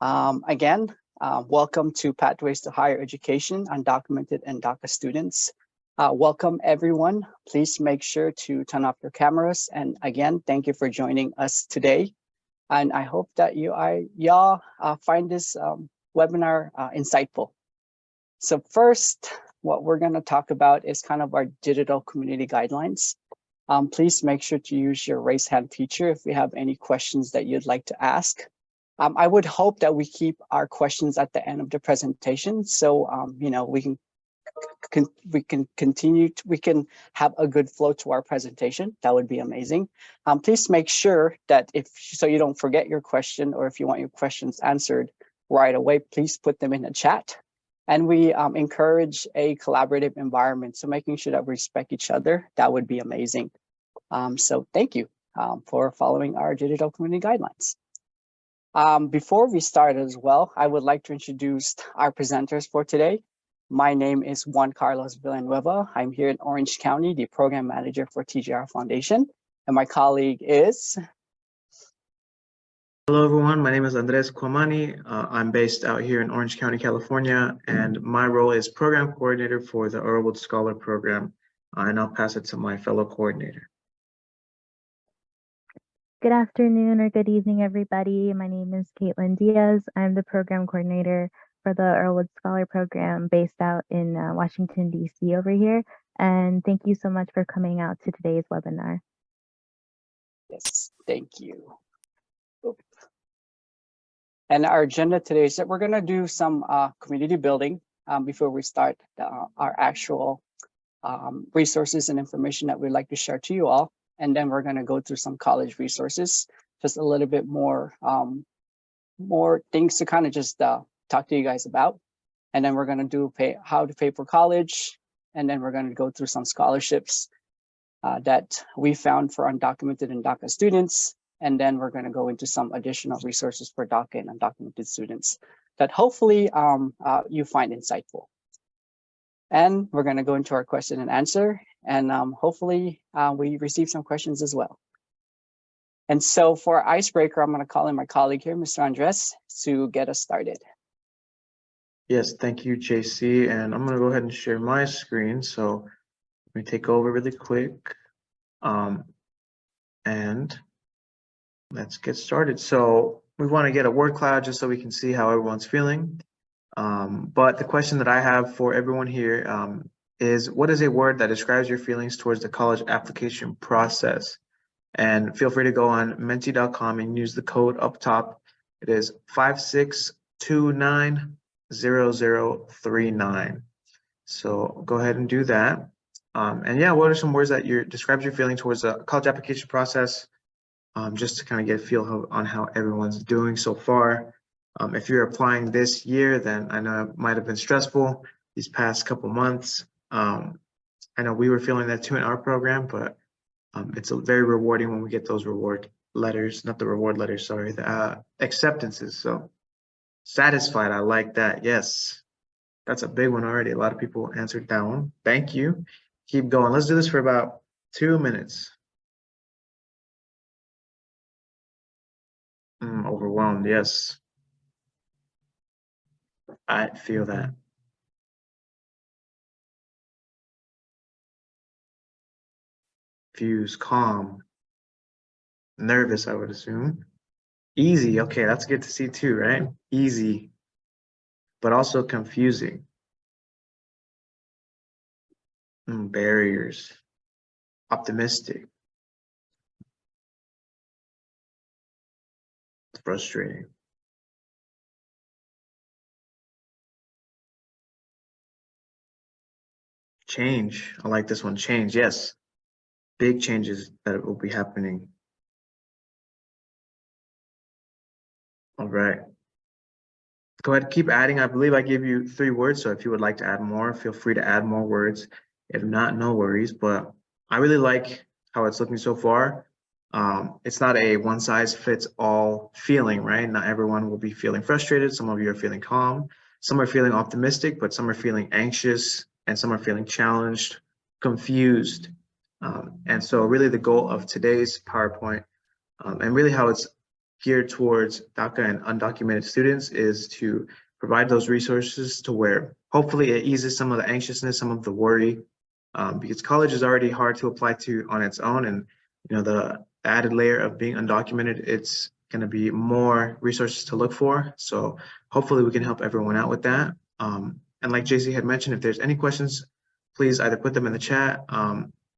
Again, welcome to Pathways to Higher Education, Undocumented and DACA students. Welcome everyone. Please make sure to turn off your cameras. And again, thank you for joining us today. And I hope that y'all find this webinar insightful. So first, what we're gonna talk about is kind of our digital community guidelines. Please make sure to use your raise hand feature if you have any questions that you'd like to ask. I would hope that we keep our questions at the end of the presentation, so you know, we can continue. We can have a good flow to our presentation. That would be amazing. Please make sure that so you don't forget your question, or if you want your questions answered right away, please put them in the chat. And we encourage a collaborative environment, so making sure that we respect each other, that would be amazing. So thank you for following our digital community guidelines. Before we start as well, I would like to introduce our presenters for today. My name is Juan Carlos Villanueva. I'm here in Orange County, the program manager for TGR Foundation. And my colleague is... Hello, everyone. My name is Andres Kwamani. I'm based out here in Orange County, California, and my role is program coordinator for the Earlwood Scholar Program. And I'll pass it to my fellow coordinator. Good afternoon or good evening, everybody. My name is Caitlin Diaz. I'm the program coordinator for the Earlwood Scholar Program based out in Washington, D.C. over here. And thank you so much for coming out to today's webinar. Yes, thank you. Oop. And our agenda today is that we're going to do some community building before we start our actual resources and information that we'd like to share to you all. And then we're going to go through some college resources, just a little bit more things to kind of just talk to you guys about. And then we're going to do how to pay for college. And then we're going to go through some scholarships that we found for undocumented and DACA students. And then we're going to go into some additional resources for DACA and undocumented students that hopefully you find insightful. And we're going to go into our question and answer, and hopefully we receive some questions as well. And so for icebreaker, I'm going to call in my colleague here, Mr. Andres, to get us started. Yes, thank you, JC. And I'm going to go ahead and share my screen. So let me take over really quick. And let's get started. So we want to get a word cloud just so we can see how everyone's feeling. But the question that I have for everyone here is, what is a word that describes your feelings towards the college application process? And feel free to go on menti.com and use the code up top. It is 56290039. So go ahead and do that. And yeah, what are some words that describes your feeling towards the college application process? Just to kind of get a feel on how everyone's doing so far. If you're applying this year, then I know it might have been stressful these past couple months. I know we were feeling that too in our program, but it's very rewarding when we get those reward letters, not the reward letters, sorry, the acceptances. So satisfied, I like that. Yes, that's a big one already. A lot of people answered that one. Thank you. Keep going. Let's do this for about 2 minutes. Overwhelmed, yes. I feel that. Confused, calm, nervous, I would assume. Easy, okay, that's good to see too, right? Easy, but also confusing. Barriers, optimistic. Frustrating. Change, I like this one, change, yes. Big changes that will be happening. All right. Go ahead, keep adding. I believe I gave you 3 words, so if you would like to add more, feel free to add more words. If not, no worries, but I really like how it's looking so far. It's not a one-size-fits-all feeling, right? Not everyone will be feeling frustrated. Some of you are feeling calm. Some are feeling optimistic, but some are feeling anxious, and some are feeling challenged, confused. And so really the goal of today's PowerPoint, and really how it's geared towards DACA and undocumented students is to provide those resources to where hopefully it eases some of the anxiousness, some of the worry, because college is already hard to apply to on its own. And, the added layer of being undocumented, it's going to be more resources to look for. So hopefully we can help everyone out with that. And like JC had mentioned, if there's any questions, please either put them in the chat.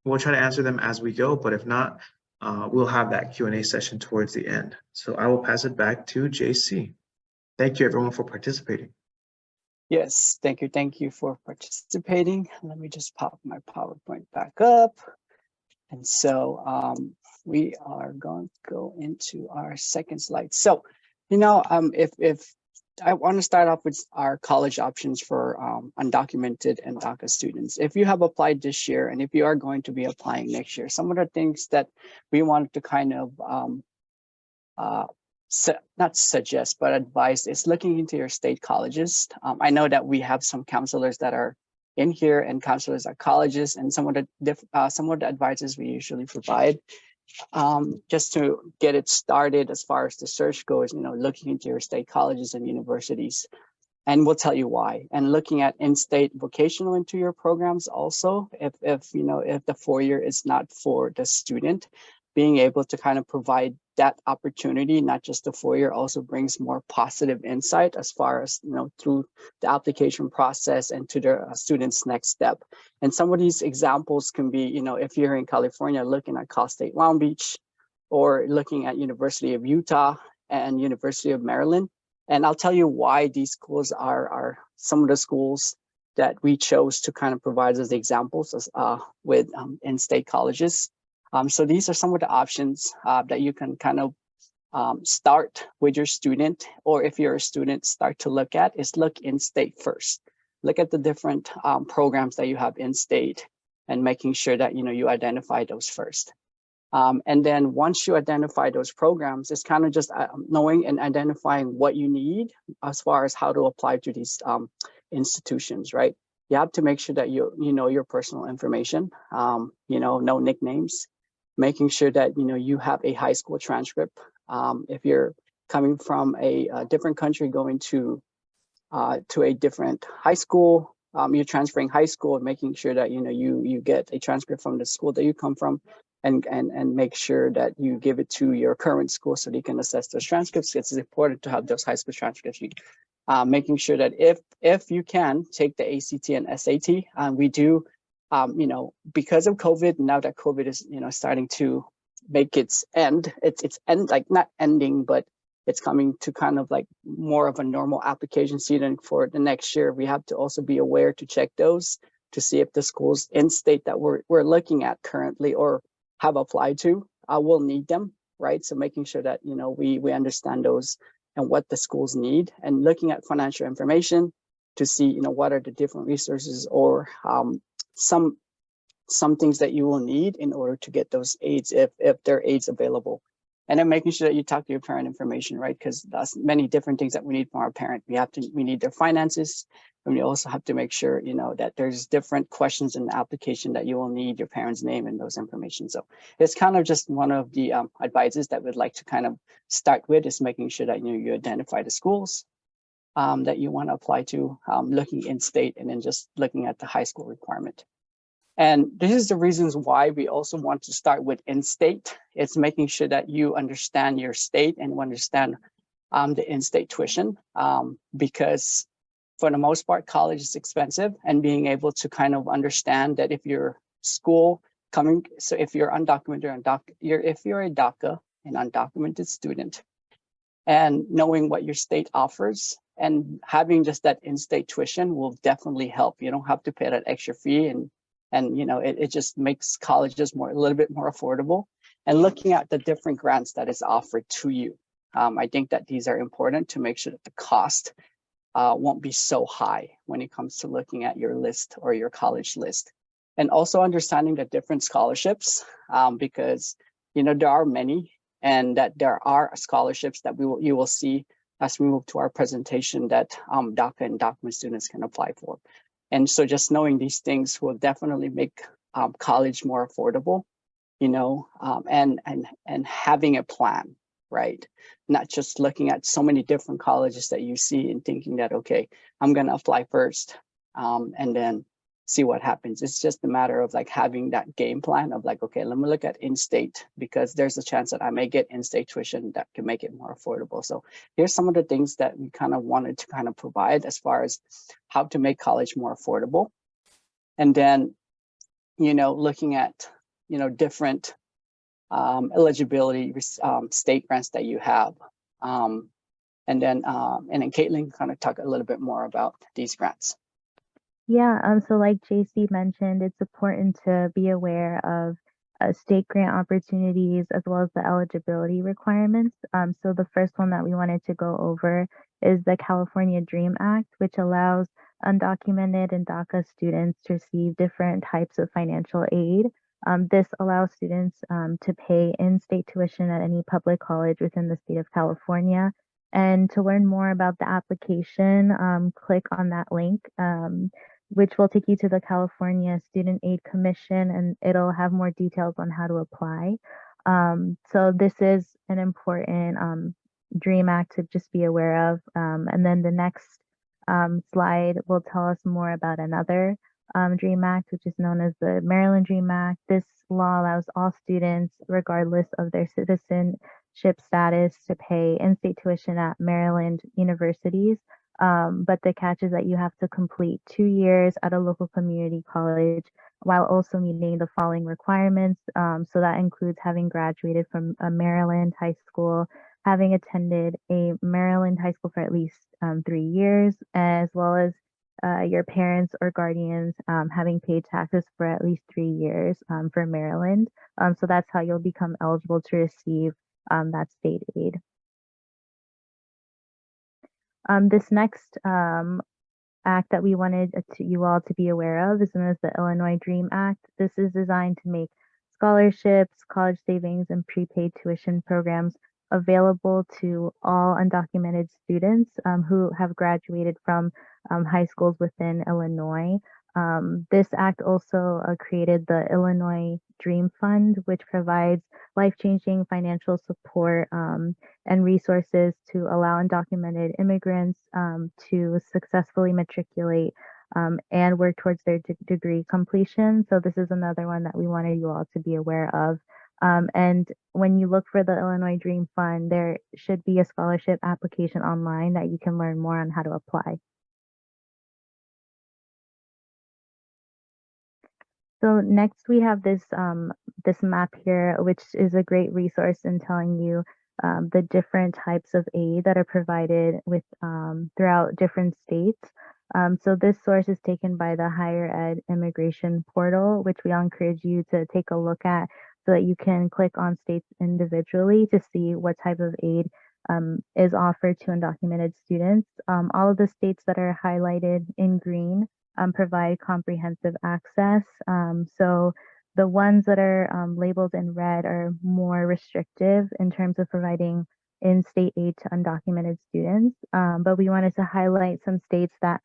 We'll try to answer them as we go, but if not, we'll have that Q&A session towards the end. So I will pass it back to JC. Thank you everyone for participating. Yes, thank you. Thank you for participating. Let me just pop my PowerPoint back up. And so we are going to go into our second slide. So, if I want to start off with our college options for undocumented and DACA students. If you have applied this year and if you are going to be applying next year, some of the things that we wanted to kind of not suggest, but advise is looking into your state colleges. I know that we have some counselors that are in here and counselors at colleges, and some of the advices we usually provide just to get it started as far as the search goes, looking into your state colleges and universities. And we'll tell you why. And looking at in-state vocational and two-year programs also, if the 4-year is not for the student, being able to kind of provide that opportunity, not just the 4-year, also brings more positive insight as far as, through the application process and to the student's next step. And some of these examples can be, if you're in California, looking at Cal State Long Beach, or looking at University of Utah and University of Maryland. And I'll tell you why these schools are some of the schools that we chose to kind of provide as examples with in-state colleges. So these are some of the options that you can kind of start with your student, or if you're a student, start to look at is look in-state first. Look at the different programs that you have in-state and making sure that, you identify those first. And then once you identify those programs, it's kind of just knowing and identifying what you need as far as how to apply to these institutions, right? You have to make sure that you know your personal information, no nicknames, making sure that, you have a high school transcript. If you're coming from a different country going to a different high school, you're transferring high school, making sure that, you get a transcript from the school that you come from, and make sure that you give it to your current school so they can assess those transcripts. It's important to have those high school transcripts. Making sure that if you can take the ACT and SAT, we do, because of COVID, now that COVID is, starting to make its end, it's end, like not ending, but it's coming to kind of like more of a normal application season for the next year. We have to also be aware to check those to see if the schools in state that we're looking at currently or have applied to will need them, right? So making sure that, we understand those and what the schools need, and looking at financial information to see, what are the different resources or some things that you will need in order to get those aids if there are aids available. And then making sure that you talk to your parent information, right? Because that's many different things that we need from our parent. We need their finances, and we also have to make sure, that there's different questions in the application that you will need your parents' name and those information. So it's kind of just one of the advices that we'd like to kind of start with, is making sure that you identify the schools that you want to apply to, looking in state, and then just looking at the high school requirement. And this is the reasons why we also want to start with in-state. It's making sure that you understand your state and understand the in-state tuition, because for the most part, college is expensive, and being able to kind of understand that if your school so if you're undocumented if you're a DACA, an undocumented student, and knowing what your state offers and having just that in-state tuition will definitely help. You don't have to pay that extra fee, and it just makes colleges a little bit more affordable. And looking at the different grants that is offered to you, I think that these are important to make sure that the cost won't be so high when it comes to looking at your list or your college list. And also understanding the different scholarships, because there are many, and that there are scholarships that you will see as we move to our presentation that DACA and document students can apply for. And so just knowing these things will definitely make college more affordable, and having a plan. right? Not just looking at so many different colleges that you see and thinking that, okay, I'm gonna apply first and then see what happens. It's just a matter of like having that game plan of like, okay, let me look at in-state because there's a chance that I may get in-state tuition that can make it more affordable. So here's some of the things that we kind of wanted to kind of provide as far as how to make college more affordable. And then, you know, looking at, you know, different eligibility state grants that you have. And then Caitlin kind of talk a little bit more about these grants. Yeah, so like JC mentioned, it's important to be aware of state grant opportunities as well as the eligibility requirements. So the first one that we wanted to go over is the California DREAM Act, which allows undocumented and DACA students to receive different types of financial aid. This allows students to pay in-state tuition at any public college within the state of California. And to learn more about the application, click on that link, which will take you to the California Student Aid Commission, and it'll have more details on how to apply. So this is an important DREAM Act to just be aware of. And then the next slide will tell us more about another DREAM Act, which is known as the Maryland DREAM Act. This law allows all students, regardless of their citizenship status, to pay in-state tuition at Maryland universities. But the catch is that you have to complete 2 years at a local community college while also meeting the following requirements. So that includes having graduated from a Maryland high school, having attended a Maryland high school for at least 3 years, as well as your parents or guardians having paid taxes for at least 3 years for Maryland. So that's how you'll become eligible to receive that state aid. This next act that we wanted you all to be aware of is known as the Illinois DREAM Act. This is designed to make scholarships, college savings, and prepaid tuition programs available to all undocumented students who have graduated from high schools within Illinois. This act also created the Illinois Dream Fund, which provides life-changing financial support and resources to allow undocumented immigrants to successfully matriculate and work towards their degree completion. So this is another one that we wanted you all to be aware of. And when you look for the Illinois Dream Fund, there should be a scholarship application online that you can learn more on how to apply. So next we have this this map here, which is a great resource in telling you the different types of aid that are provided with throughout different states. So this source is taken by the Higher Ed Immigration Portal, which we all encourage you to take a look at so that you can click on states individually to see what type of aid is offered to undocumented students. All of the states that are highlighted in green provide comprehensive access. So the ones that are labeled in red are more restrictive in terms of providing in-state aid to undocumented students. But we wanted to highlight some states that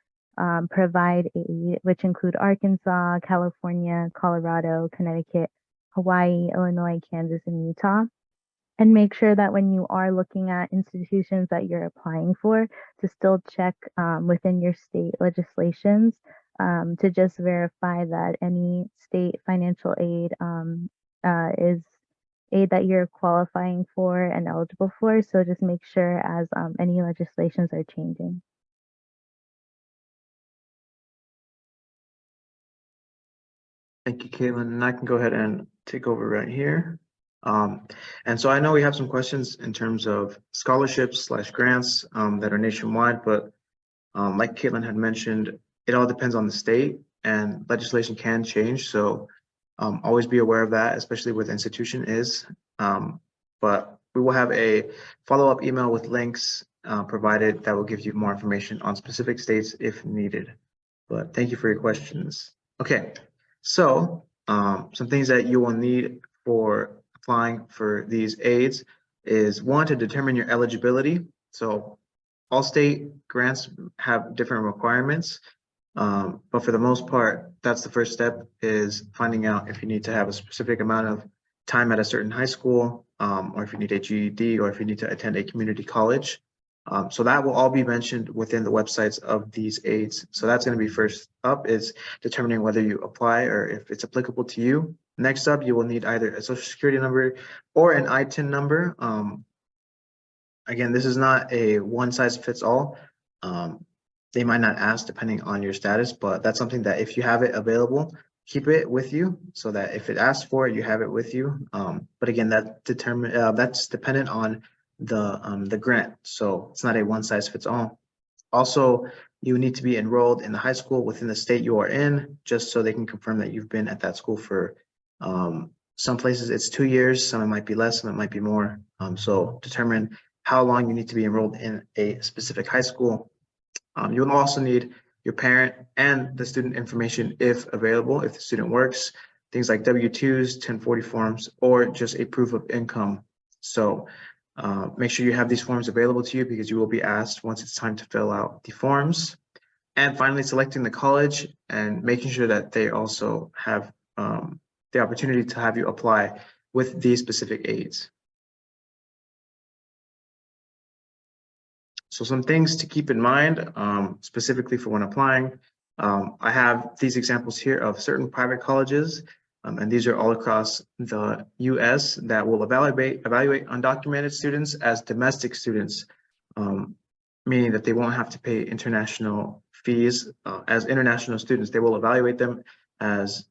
provide aid, which include Arkansas, California, Colorado, Connecticut, Hawaii, Illinois, Kansas, and Utah. And make sure that when you are looking at institutions that you're applying for, to still check within your state legislations to just verify that any state financial aid is aid that you're qualifying for and eligible for. So just make sure as any legislations are changing. Thank you, Caitlin. And I can go ahead and take over right here. And so I know we have some questions in terms of scholarships / grants that are nationwide, but like Caitlin had mentioned, it all depends on the state and legislation can change. So always be aware of that, especially where the institution is. But we will have a follow-up email with links provided that will give you more information on specific states if needed. But thank you for your questions. Okay, so some things that you will need for applying for these aids is one, to determine your eligibility. So all state grants have different requirements, but for the most part, that's the first step, is finding out if you need to have a specific amount of time at a certain high school, or if you need a GED, or if you need to attend a community college. So that will all be mentioned within the websites of these aids. So that's going to be first up, is determining whether you apply or if it's applicable to you. Next up, you will need either a social security number or an ITIN number. Again, this is not a one size fits all. They might not ask depending on your status, but that's something that if you have it available, keep it with you so that if it asks for it, you have it with you. But again, that's dependent on the grant. So it's not a one size fits all. Also, you need to be enrolled in the high school within the state you are in, just so they can confirm that you've been at that school for some places it's 2 years, some it might be less, some it might be more. So determine how long you need to be enrolled in a specific high school. You'll also need your parent and the student information if available, if the student works, things like W-2s, 1040 forms, or just a proof of income. So make sure you have these forms available to you because you will be asked once it's time to fill out the forms. And finally, selecting the college and making sure that they also have the opportunity to have you apply with these specific aids. So some things to keep in mind, specifically for when applying. I have these examples here of certain private colleges, and these are all across the US that will evaluate undocumented students as domestic students, meaning that they won't have to pay international fees as international students. They will evaluate them as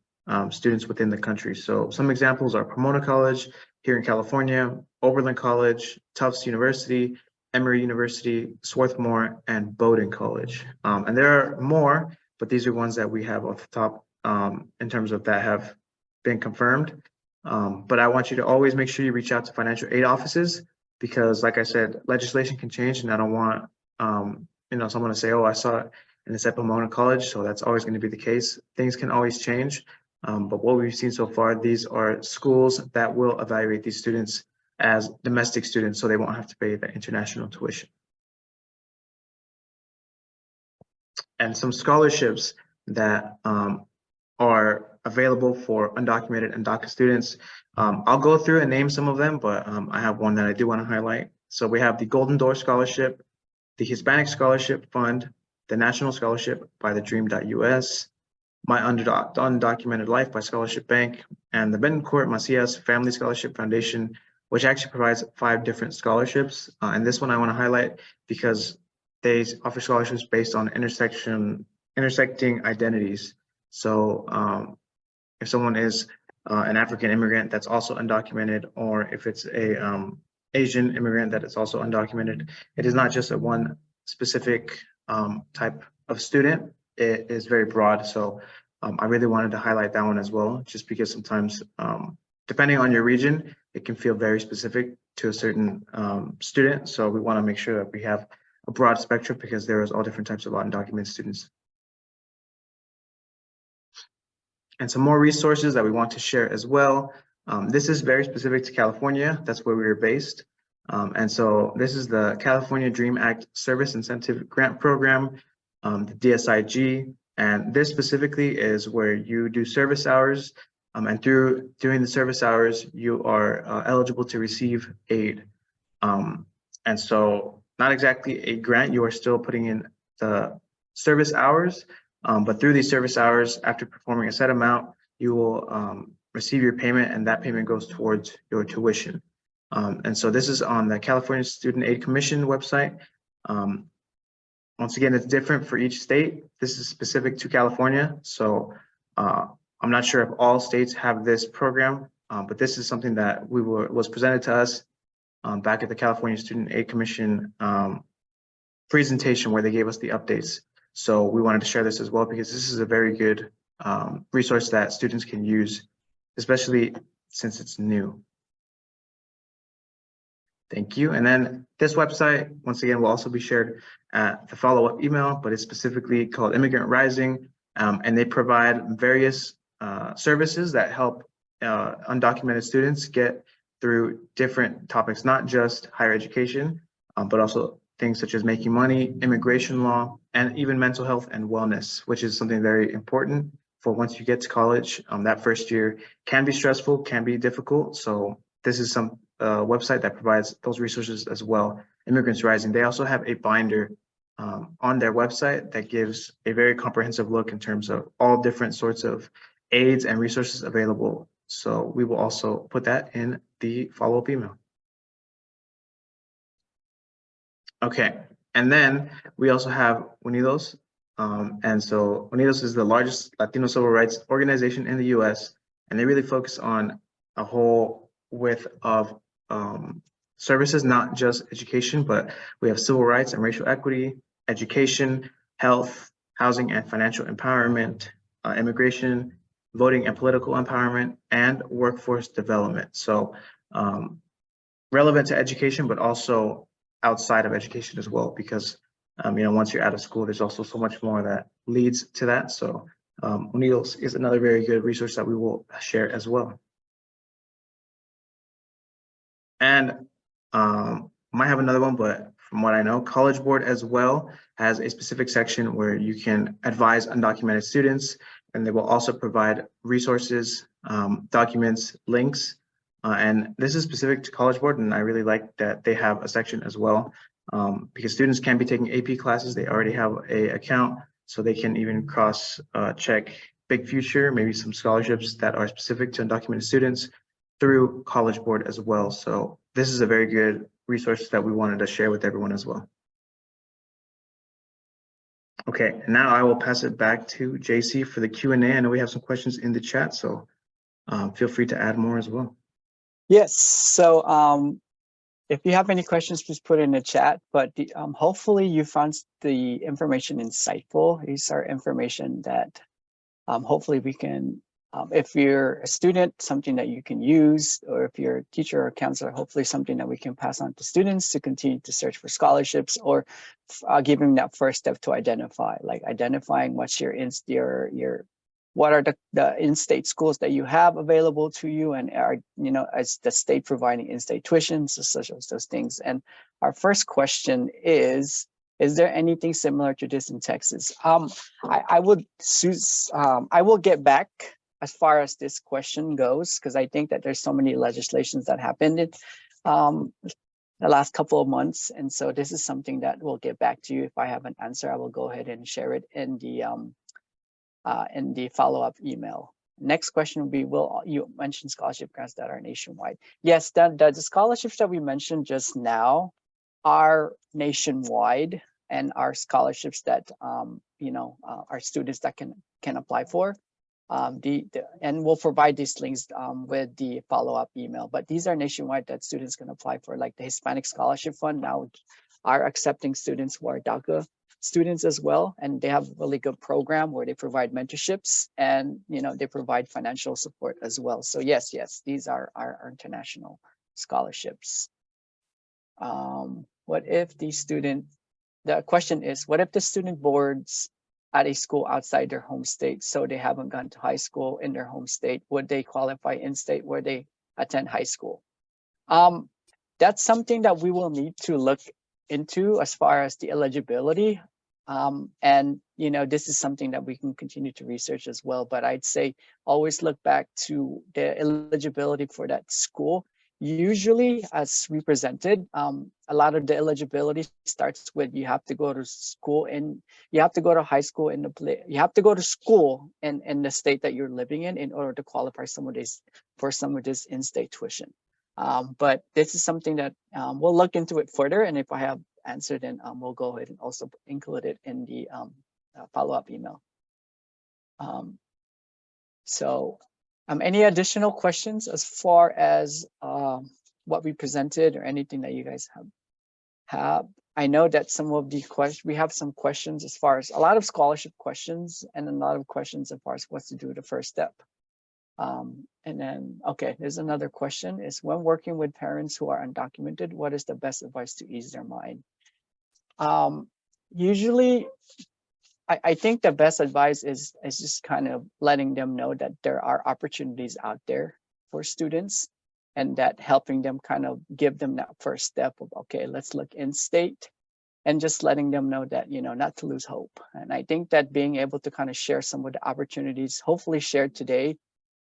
students within the country. So some examples are Pomona College here in California, Oberlin College, Tufts University, Emory University, Swarthmore, and Bowdoin College. And there are more, but these are ones that we have off the top in terms of that have been confirmed. But I want you to always make sure you reach out to financial aid offices because, like I said, legislation can change, and I don't want someone to say, "Oh, I saw it and it's at Pomona College," so that's always going to be the case. Things can always change, but what we've seen so far, these are schools that will evaluate these students as domestic students, so they won't have to pay the international tuition. And some scholarships that are available for undocumented and DACA students. I'll go through and name some of them, but I have one that I do want to highlight. So we have the Golden Door Scholarship, the Hispanic Scholarship Fund, the National Scholarship by the Dream.us, My Undocumented Life by Scholarship Bank, and the Betancourt Macias Family Scholarship Foundation, which actually provides 5 different scholarships. And this one I want to highlight because they offer scholarships based on intersecting identities. So if someone is an African immigrant that's also undocumented, or if it's a Asian immigrant that is also undocumented, it is not just a one specific type of student. It is very broad. So I really wanted to highlight that one as well, just because sometimes depending on your region, it can feel very specific to a certain student. So we want to make sure that we have a broad spectrum because there is all different types of undocumented students. And some more resources that we want to share as well. This is very specific to California. That's where we are based. And so this is the California Dream Act Service Incentive Grant Program, the DSIG. And this specifically is where you do service hours. And through doing the service hours, you are eligible to receive aid. And so not exactly a grant, you are still putting in the service hours, but through these service hours, after performing a set amount, you will receive your payment, and that payment goes towards your tuition. And so this is on the California Student Aid Commission website. Once again, it's different for each state. This is specific to California. So I'm not sure if all states have this program, but this is something that was presented to us back at the California Student Aid Commission presentation where they gave us the updates. So we wanted to share this as well because this is a very good resource that students can use, especially since it's new. Thank you. And then this website, once again, will also be shared at the follow-up email, but it's specifically called Immigrant Rising, and they provide various services that help undocumented students get through different topics, not just higher education, but also things such as making money, immigration law, and even mental health and wellness, which is something very important for once you get to college. That first year can be stressful, can be difficult. So this is website that provides those resources as well. Immigrants Rising. They also have a binder on their website that gives a very comprehensive look in terms of all different sorts of aids and resources available. So we will also put that in the follow-up email. Okay, and then we also have Unidos. And so Unidos is the largest Latino civil rights organization in the US, and they really focus on a whole width of services, not just education, but we have civil rights and racial equity, education, health, housing and financial empowerment, immigration, voting and political empowerment, and workforce development. So relevant to education, but also outside of education as well, because once you're out of school, there's also so much more that leads to that. So Unidos is another very good resource that we will share as well. And might have another one, but from what I know, College Board as well has a specific section where you can advise undocumented students, and they will also provide resources, documents, links. And this is specific to College Board, and I really like that they have a section as well, because students can be taking AP classes. They already have an account, so they can even cross check Big Future, maybe some scholarships that are specific to undocumented students through College Board as well. So this is a very good resource that we wanted to share with everyone as well. Okay, now I will pass it back to JC for the Q&A. I know we have some questions in the chat, so feel free to add more as well. Yes, so if you have any questions, please put it in the chat, but hopefully you found the information insightful. These are information that hopefully we can, if you're a student, something that you can use, or if you're a teacher or counselor, hopefully something that we can pass on to students to continue to search for scholarships, or giving that first step to identify, like identifying what's what are the in-state schools that you have available to you, and are, as the state providing in-state tuitions, such as those things. And our first question is there anything similar to this in Texas? I will get back as far as this question goes, because I think that there's so many legislations that happened in the last couple of months. And so this is something that we'll get back to you. If I have an answer, I will go ahead and share it in the follow-up email. Next question will be, you mentioned scholarship grants that are nationwide? Yes, the scholarships that we mentioned just now are nationwide, and are scholarships that our students that can apply for. And we'll provide these links with the follow-up email. But these are nationwide that students can apply for, like the Hispanic Scholarship Fund now are accepting students who are DACA students as well, and they have a really good program where they provide mentorships, and they provide financial support as well. So yes, these are our international scholarships. What if the question is, what if the student boards at a school outside their home state, so they haven't gone to high school in their home state? Would they qualify in state where they attend high school? That's something that we will need to look into as far as the eligibility. And this is something that we can continue to research as well. But I'd say always look back to the eligibility for that school. Usually, as we presented, a lot of the eligibility starts with you have to go to school, and you have to go to high school you have to go to school in the state that you're living in order to qualify for some of this in-state tuition. But this is something that we'll look into it further, and if I have answered, then we'll go ahead and also include it in the follow-up email. Any additional questions as far as what we presented, or anything that you guys have? I know that some of the questions, we have some questions as far as a lot of scholarship questions, and a lot of questions as far as what to do the first step. And then, okay, there's another question, is when working with parents who are undocumented, what is the best advice to ease their mind? Usually, I think the best advice is just kind of letting them know that there are opportunities out there for students, and that helping them kind of give them that first step of, okay, let's look in state, and just letting them know that, not to lose hope. And I think that being able to kind of share some of the opportunities, hopefully shared today,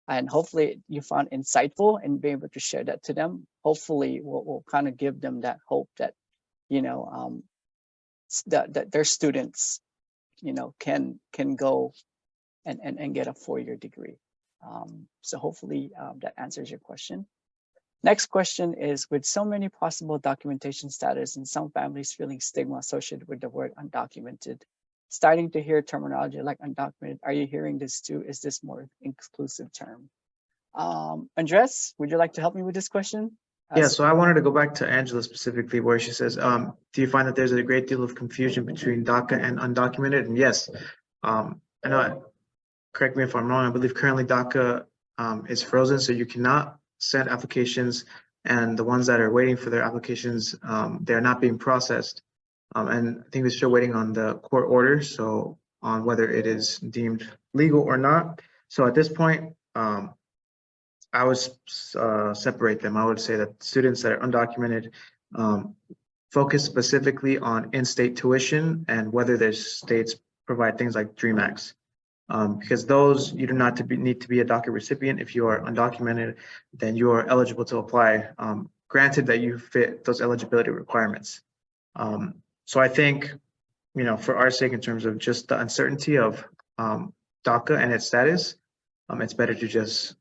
and hopefully you found insightful, and being able to share that to them, hopefully will kind of give them that hope that, you know, that their students, you know, can go and get a 4-year degree. So hopefully that answers your question. Next question is, with so many possible documentation status and some families feeling stigma associated with the word undocumented, starting to hear terminology like undocumented, are you hearing this too? Is this more inclusive term? Andres, would you like to help me with this question? Yeah, so I wanted to go back to Angela specifically, where she says, do you find that there's a great deal of confusion between DACA and undocumented? And yes, I know, correct me if I'm wrong, I believe currently DACA is frozen, so you cannot send applications, and the ones that are waiting for their applications, they're not being processed. And I think we're still waiting on the court order, so on whether it is deemed legal or not. So at this point, I would separate them. I would say that students that are undocumented focus specifically on in-state tuition and whether their states provide things like DreamActs. Because those, you do not need to be a DACA recipient. If you are undocumented, then you are eligible to apply, granted that you fit those eligibility requirements. So I think, you know, for our sake, in terms of just the uncertainty of DACA and its status, it's better to just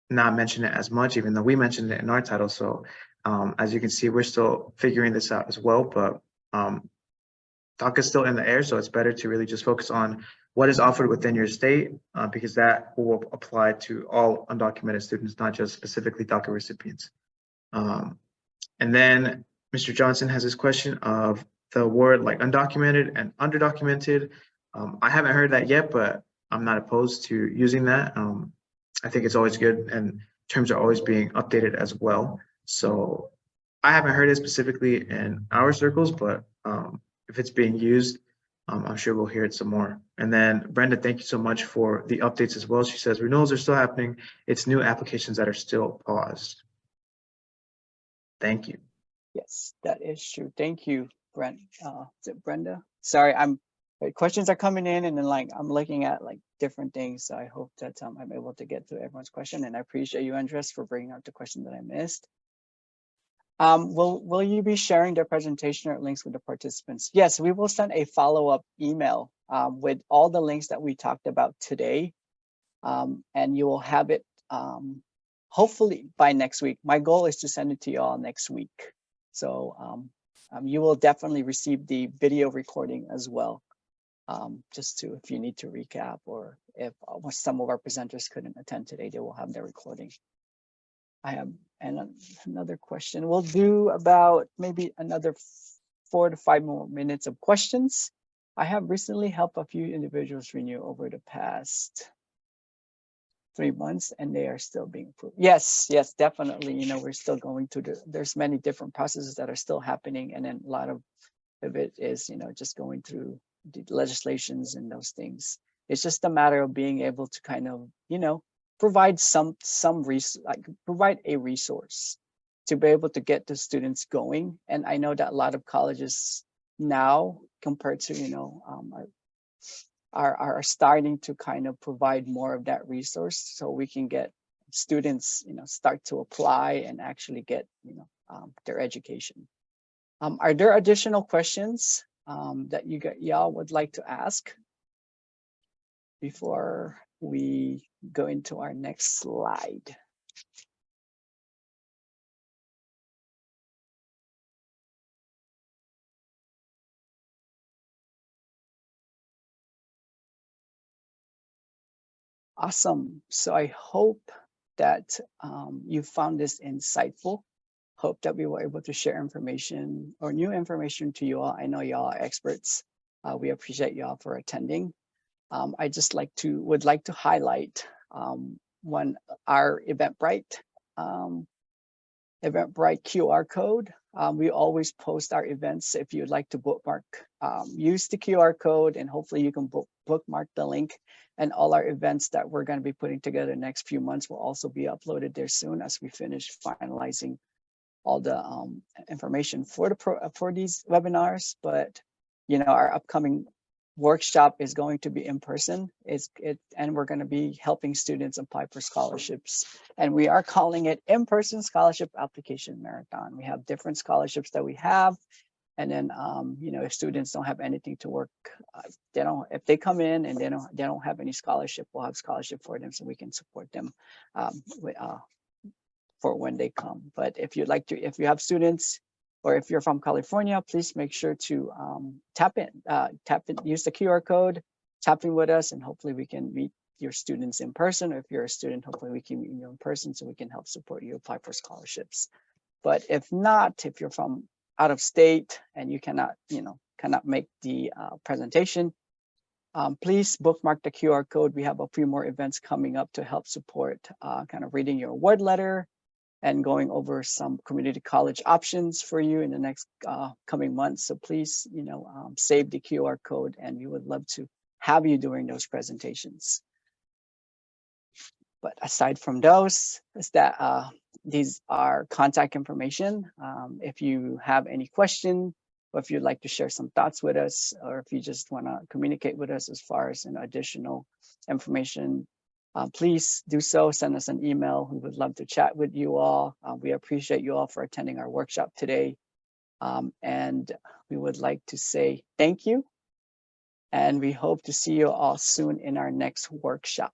not mention it as much, even though we mentioned it in our title. So as you can see, we're still figuring this out as well, but DACA is still in the air, so it's better to really just focus on what is offered within your state, because that will apply to all undocumented students, not just specifically DACA recipients. And then Mr. Johnson has this question of the word like undocumented and underdocumented. I haven't heard that yet, but I'm not opposed to using that. I think it's always good, and terms are always being updated as well. So I haven't heard it specifically in our circles, but if it's being used, I'm sure we'll hear it some more. And then Brenda, thank you so much for the updates as well. She says renewals are still happening. It's new applications that are still paused. Thank you. Yes, that is true. Thank you, Brent. Is it Brenda? Sorry, questions are coming in, and then like I'm looking at like different things. So I hope that I'm able to get to everyone's question, and I appreciate you, Andres, for bringing up the question that I missed. Will you be sharing the presentation or links with the participants? Yes, we will send a follow-up email with all the links that we talked about today, and you will have it hopefully by next week. My goal is to send it to you all next week. So you will definitely receive the video recording as well, just to, if you need to recap, or if some of our presenters couldn't attend today, they will have their recording. I have another question. We'll do about maybe another 4 to 5 more minutes of questions. I have recently helped a few individuals renew over the past 3 months, and they are still being approved. Yes, definitely. You know, we're still going through there's many different processes that are still happening, and then a lot of it is, you know, just going through the legislations and those things. It's just a matter of being able to kind of, you know, provide provide a resource to be able to get the students going. And I know that a lot of colleges now, compared to, you know, are starting to kind of provide more of that resource, so we can get students, you know, start to apply and actually get, you know, their education. Are there additional questions that y'all would like to ask before we go into our next slide? Awesome. So I hope that you found this insightful. Hope that we were able to share information or new information to you all. I know y'all are experts. We appreciate y'all for attending. I just would like to highlight our Eventbrite QR code. We always post our events. If you'd like to bookmark, use the QR code, and hopefully you can bookmark the link. And all our events that we're going to be putting together the next few months will also be uploaded there soon, as we finish finalizing all the information for these webinars. But you know, our upcoming workshop is going to be in person. And we're going to be helping students apply for scholarships. And we are calling it in-person scholarship application marathon. We have different scholarships that we have. And then, you know, if students don't have anything to work, if they come in and they don't have any scholarship, we'll have scholarship for them so we can support them for when they come. But if you'd like to, if you have students, or if you're from California, please make sure to tap in, use the QR code, tap in with us, and hopefully we can meet your students in person. Or if you're a student, hopefully we can meet you in person so we can help support you apply for scholarships. But if not, if you're from out of state and you cannot, you know, cannot make the presentation, please bookmark the QR code. We have a few more events coming up to help support kind of reading your award letter and going over some community college options for you in the next coming months. So please, you know, save the QR code, and we would love to have you during those presentations. But aside from those, is that these are contact information. If you have any question, or if you'd like to share some thoughts with us, or if you just want to communicate with us as far as additional information, please do so. Send us an email. We would love to chat with you all. We appreciate you all for attending our workshop today. And we would like to say thank you. And we hope to see you all soon in our next workshop.